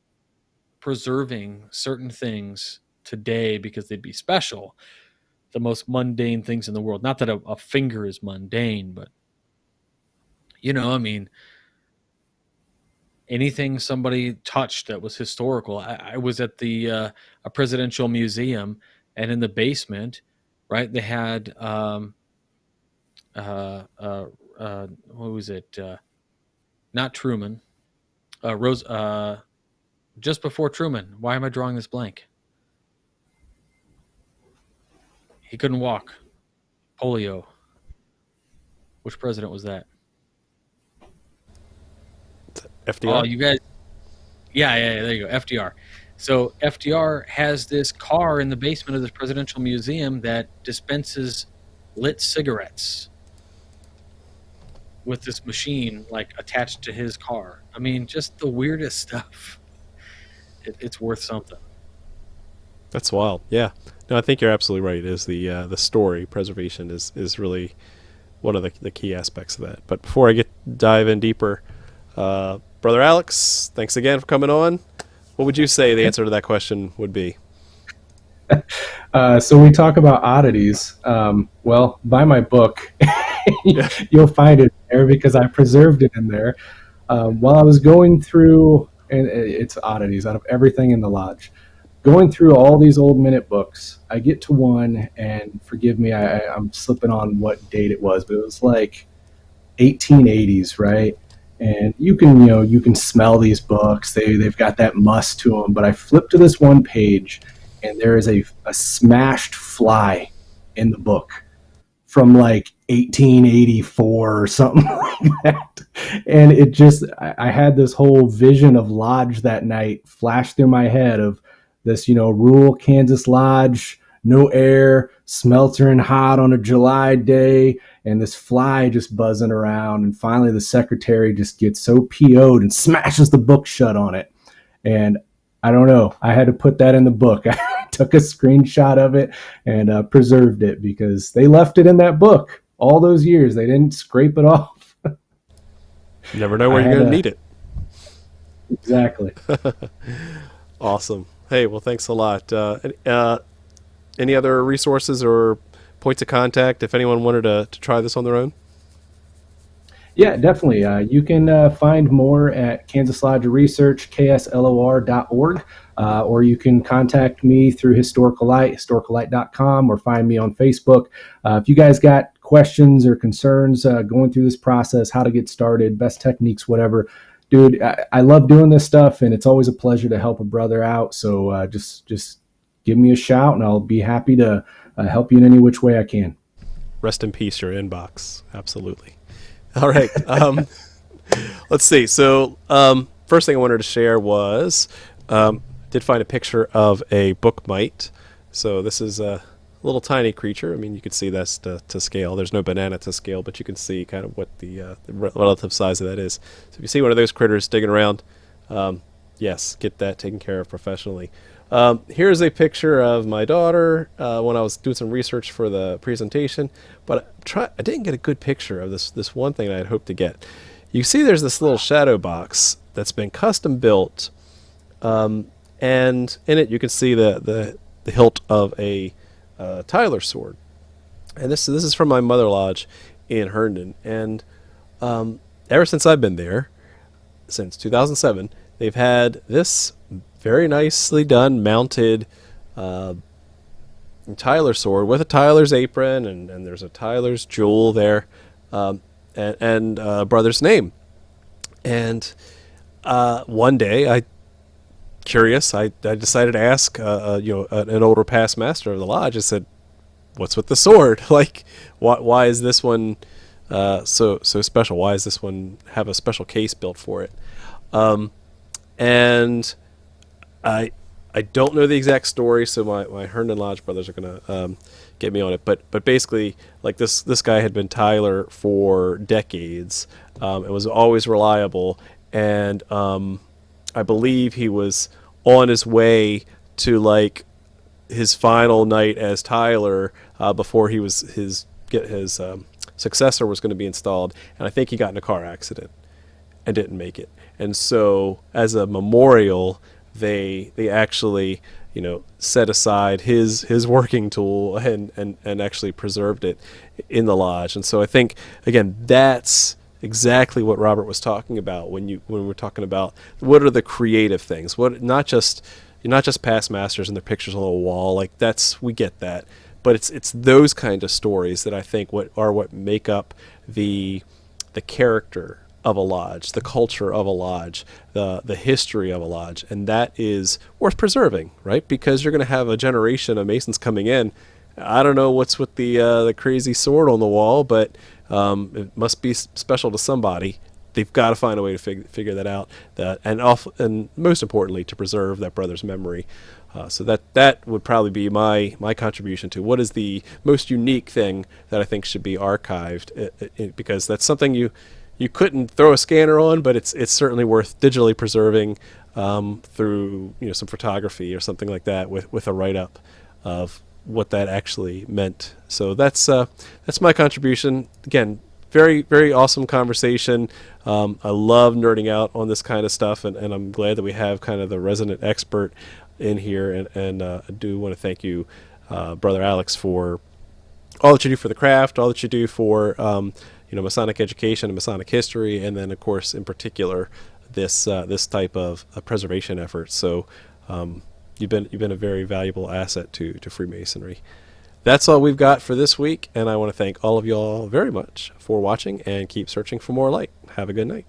preserving certain things today because they'd be special. The most mundane things in the world. Not that a finger is mundane, but anything somebody touched that was historical. I was at a presidential museum, and in the basement, right, they had what was it? Not Truman. Just before Truman. Why am I drawing this blank? He couldn't walk. Polio. Which president was that? FDR. Oh, you guys. Yeah, there you go. FDR. So FDR has this car in the basement of the presidential museum that dispenses lit cigarettes with this machine attached to his car. Just the weirdest stuff. It's worth something. That's wild. Yeah. No, I think you're absolutely right. Is the story preservation is really one of the key aspects of that. But before I dive in deeper, Brother Alex, thanks again for coming on. What would you say the answer to that question would be? So we talk about oddities. Well, buy my book. You'll find it there because I preserved it in there. While I was going through, and it's oddities out of everything in the lodge, going through all these old minute books, I get to one, and forgive me, I'm slipping on what date it was, but it was like 1880s, right? And you can smell these books. They've got that must to them. But I flipped to this one page, and there is a smashed fly in the book from like 1884 or something like that. And it just, I had this whole vision of Lodge that night flash through my head of this, rural Kansas Lodge, no air, sweltering hot on a July day, and this fly just buzzing around. And finally the secretary just gets so PO'd and smashes the book shut on it. And I don't know, I had to put that in the book. I took a screenshot of it and preserved it because they left it in that book all those years. They didn't scrape it off. You never know where you're going to need it. Exactly. Awesome. Hey, well, thanks a lot. Any other resources or points of contact if anyone wanted to try this on their own? Yeah, definitely. You can find more at Kansas Lodge Research, kslor.org, or you can contact me through Historical Light, historicallight.com, or find me on Facebook. If you guys got questions or concerns going through this process, how to get started, best techniques, whatever, dude, I love doing this stuff, and it's always a pleasure to help a brother out. So just give me a shout, and I'll be happy to help you in any which way I can. Rest in peace, your inbox. Absolutely. All right. Let's see. So first thing I wanted to share was did find a picture of a book mite. So this is a little tiny creature. I mean, you can see that's to scale. There's no banana to scale, but you can see kind of what the relative size of that is. So if you see one of those critters digging around, yes, get that taken care of professionally. Here's a picture of my daughter when I was doing some research for the presentation, but I didn't get a good picture of this one thing I had hoped to get. You see there's this little shadow box that's been custom built, and in it you can see the hilt of a Tyler sword. And this is from my mother lodge in Herndon, and ever since I've been there, since 2007, they've had this very nicely done mounted Tyler sword with a Tyler's apron, and there's a Tyler's jewel there, and a brother's name. And one day, I decided to ask an older past master of the lodge. I said, "What's with the sword? Like, why is this one so special? Why does this one have a special case built for it?" And I don't know the exact story, so my Herndon Lodge brothers are gonna get me on it. But basically, like this guy had been Tyler for decades, and was always reliable. And I believe he was on his way to like his final night as Tyler before his successor was going to be installed. And I think he got in a car accident and didn't make it. And so, as a memorial, they actually, set aside his working tool and actually preserved it in the lodge. And so I think, again, that's exactly what Robert was talking about when we're talking about what are the creative things, what not just past masters and their pictures on the wall, like we get that, but it's those kind of stories that I think what make up the character of a lodge, the culture of a lodge, the history of a lodge, and that is worth preserving, right? Because you're going to have a generation of Masons coming in. I don't know what's with the crazy sword on the wall, but it must be special to somebody. They've got to find a way to figure that out. And most importantly, to preserve that brother's memory. So that would probably be my contribution to what is the most unique thing that I think should be archived, because that's something you couldn't throw a scanner on, but it's certainly worth digitally preserving through some photography or something like that with a write-up of what that actually meant. So that's my contribution. Again, very, very awesome conversation. I love nerding out on this kind of stuff, and I'm glad that we have kind of the resident expert in here. And I do want to thank you, Brother Alex, for all that you do for the craft, all that you do for Masonic education and Masonic history, and then of course in particular this type of preservation effort. So you've been a very valuable asset to Freemasonry. That's all we've got for this week, and I want to thank all of y'all very much for watching, and keep searching for more light. Have a good night.